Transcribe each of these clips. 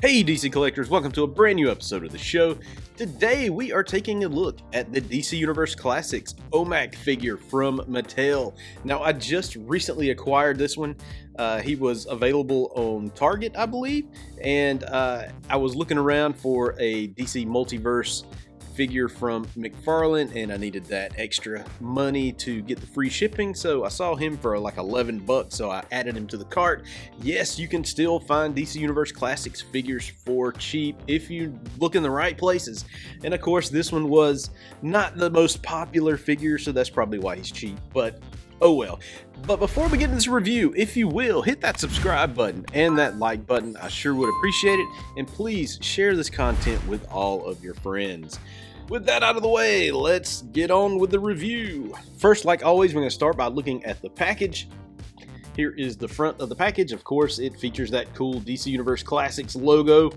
Hey DC Collectors, welcome to a brand new episode of the show. Today we are taking a look at the DC Universe Classics Omac figure from Mattel. Now I just recently acquired this one. He was available on Target, I believe, and I was looking around for a DC Multiverse figure from McFarlane, and I needed that extra money to get the free shipping, so I saw him for like 11 bucks, so I added him to the cart. Yes, you can still find DC Universe Classics figures for cheap if you look in the right places, and of course this one was not the most popular figure, so that's probably why he's cheap, but oh well. But before we get into this review, if you will, hit that subscribe button and that like button. I sure would appreciate it, and please share this content with all of your friends. With that out of the way, let's get on with the review. First, like always, we're going to start by looking at the package. Here is the front of the package. Of course, it features that cool DC Universe Classics logo,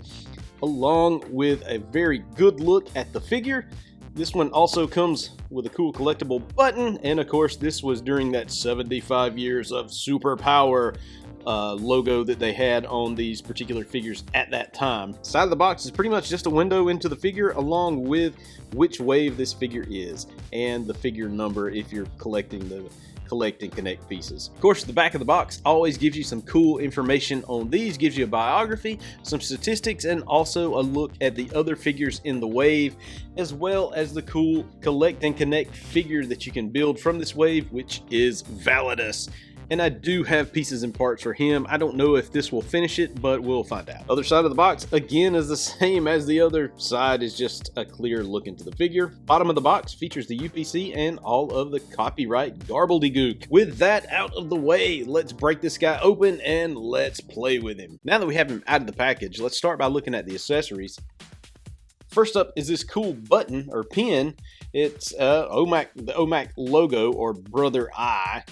along with a very good look at the figure. This one also comes with a cool collectible button, and of course, this was during that 75 years of superpower logo that they had on these particular figures at that time. Side of the box is pretty much just a window into the figure, along with which wave this figure is and the figure number if you're collecting the collect and connect pieces. Of course, the back of the box always gives you some cool information on these, gives you a biography, some statistics, and also a look at the other figures in the wave, as well as the cool collect and connect figure that you can build from this wave, which is Validus. And I do have pieces and parts for him. I don't know if this will finish it, but we'll find out. Other side of the box, again, is the same as the other side, is just a clear look into the figure. Bottom of the box features the UPC and all of the copyright garbledygook. With that out of the way, let's break this guy open and let's play with him. Now that we have him out of the package, let's start by looking at the accessories. First up is this cool button or pin. It's the Omac logo, or Brother Eye.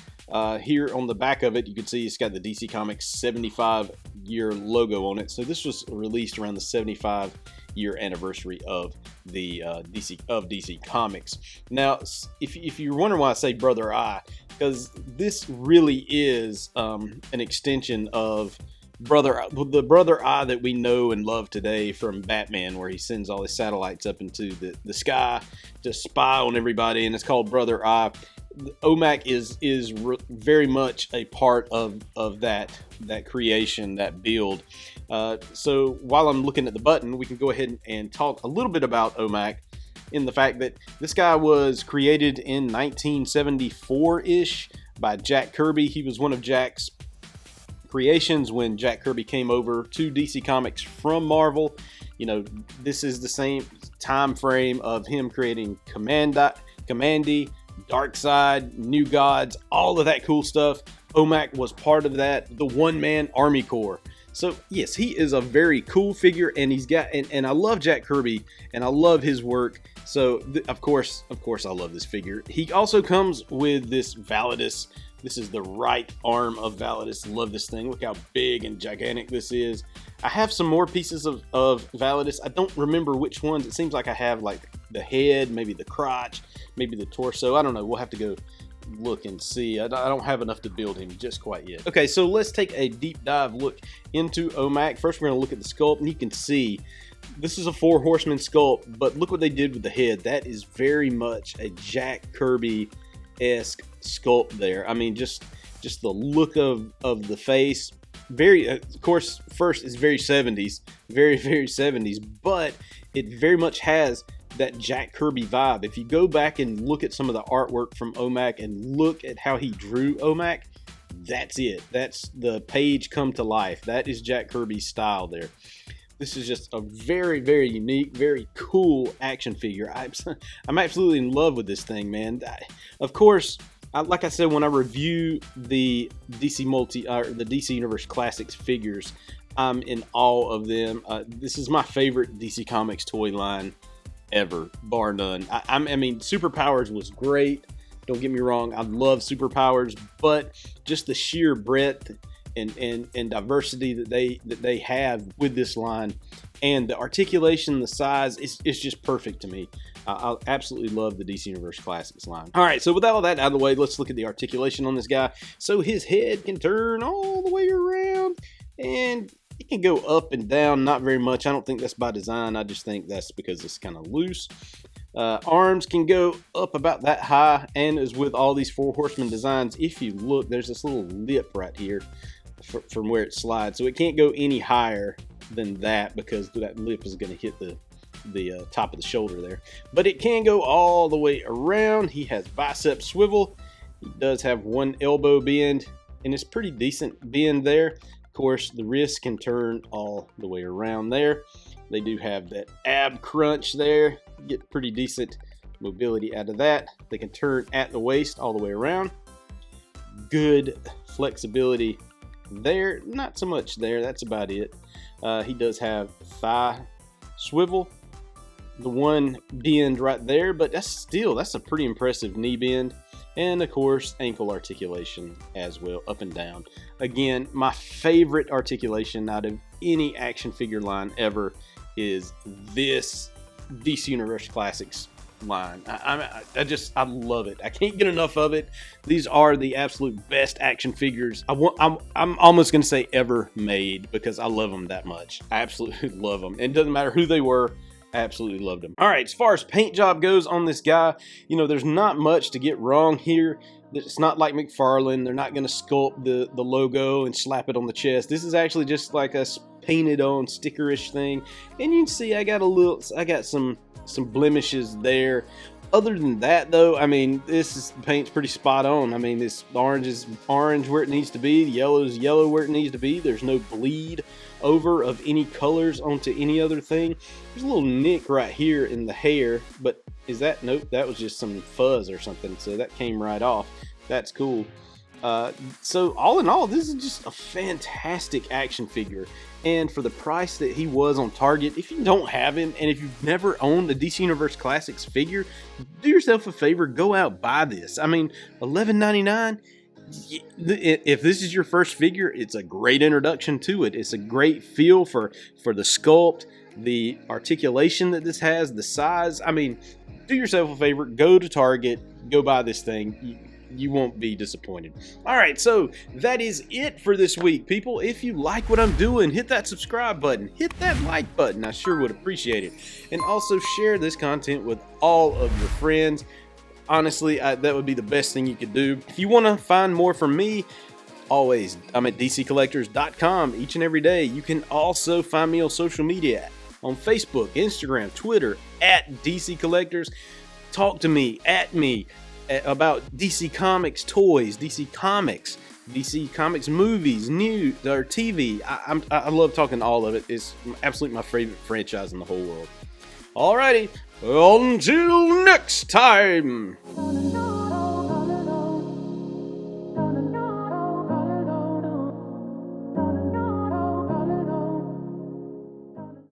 Here on the back of it, you can see it's got the DC Comics 75-year logo on it. So this was released around the 75-year anniversary of the DC Comics. Now, if you're wondering why I say Brother Eye, because this really is an extension of the Brother Eye that we know and love today from Batman, where he sends all his satellites up into the sky to spy on everybody, and it's called Brother Eye. Omac is very much a part of that creation, that build. So while I'm looking at the button, we can go ahead and talk a little bit about Omac, in the fact that this guy was created in 1974-ish by Jack Kirby. He was one of Jack's creations when Jack Kirby came over to DC Comics from Marvel. You know, this is the same time frame of him creating Commandy, Darkseid, New Gods, all of that cool stuff. Omac was part of that, the one-man army corps. So yes, he is a very cool figure, and he's got, and I love Jack Kirby, and I love his work. So of course I love this figure. He also comes with this Validus. This is the right arm of Validus. Love this thing. Look how big and gigantic this is. I have some more pieces of Validus. I don't remember which ones. It seems like I have like the head, maybe the crotch, maybe the torso. I don't know. We'll have to go look and see. I don't have enough to build him just quite yet. Okay, so let's take a deep dive look into Omac. First, we're going to look at the sculpt, and you can see this is a 4 horseman sculpt, but look what they did with the head. That is very much a Jack Kirby-esque sculpt there. I mean, just the look of the face. Very, of course, first is very 70s, very 70s, but it very much has that Jack Kirby vibe. If you go back and look at some of the artwork from Omac and look at how he drew Omac, that's it. That's the page come to life. That is Jack Kirby's style there. This is just a very, very unique, very cool action figure. I'm absolutely in love with this thing, man. Of course, like I said, when I review the DC Universe Classics figures, I'm in awe of them. This is my favorite DC Comics toy line ever, bar none. I mean, Superpowers was great. Don't get me wrong. I love Superpowers, but just the sheer breadth and diversity that they have with this line, and the articulation, the size, is just perfect to me. I absolutely love the DC Universe Classics line. All right, so with all that out of the way, let's look at the articulation on this guy. So his head can turn all the way around, and It can go up and down, not very much. I don't think that's by design. I just think that's because it's kind of loose. Arms can go up about that high, and as with all these Four Horsemen designs, if you look, there's this little lip right here from where it slides, so it can't go any higher than that because that lip is going to hit the top of the shoulder there. But it can go all the way around. He has bicep swivel. He does have one elbow bend, and it's pretty decent bend there. Of course, the wrist can turn all the way around there. They do have that ab crunch there. Get pretty decent mobility out of that. They can turn at the waist all the way around. Good flexibility there. Not so much there. That's about it. He does have thigh swivel. The one bend right there, but that's a pretty impressive knee bend. And of course, ankle articulation as well, up and down. Again, my favorite articulation out of any action figure line ever is this DC Universe Classics line. I love it. I can't get enough of it. These are the absolute best action figures I'm almost gonna say ever made, because I love them that much. I absolutely love them. It doesn't matter who they were. I absolutely loved them. All right, as far as paint job goes on this guy, you know, there's not much to get wrong here. It's not like McFarlane. They're not going to sculpt the logo and slap it on the chest. This is actually just like a painted on stickerish thing. And you can see I got some blemishes there. Other than that, though, I mean, the paint's pretty spot on. I mean, this orange is orange where it needs to be. The yellow is yellow where it needs to be. There's no bleed over of any colors onto any other thing. There's a little nick right here in the hair, but nope, that was just some fuzz or something. So that came right off. That's cool. So all in all, this is just a fantastic action figure. And for the price that he was on Target, if you don't have him, and if you've never owned a DC Universe Classics figure, do yourself a favor, go out, buy this. I mean, $11.99. If this is your first figure, it's a great introduction to it. It's a great feel for the sculpt, the articulation that this has, the size. I mean, do yourself a favor, go to Target, go buy this thing. You won't be disappointed. All right, so that is it for this week, people. If you like what I'm doing, hit that subscribe button, hit that like button. I sure would appreciate it. And also share this content with all of your friends. Honestly, that would be the best thing you could do. If you want to find more from me, always, I'm at DCCollectors.com each and every day. You can also find me on social media, on Facebook, Instagram, Twitter, at DCCollectors. Talk to me, at me, about DC Comics toys, DC Comics movies, news, or TV. I love talking to all of it. It's absolutely my favorite franchise in the whole world. Alrighty, until next time.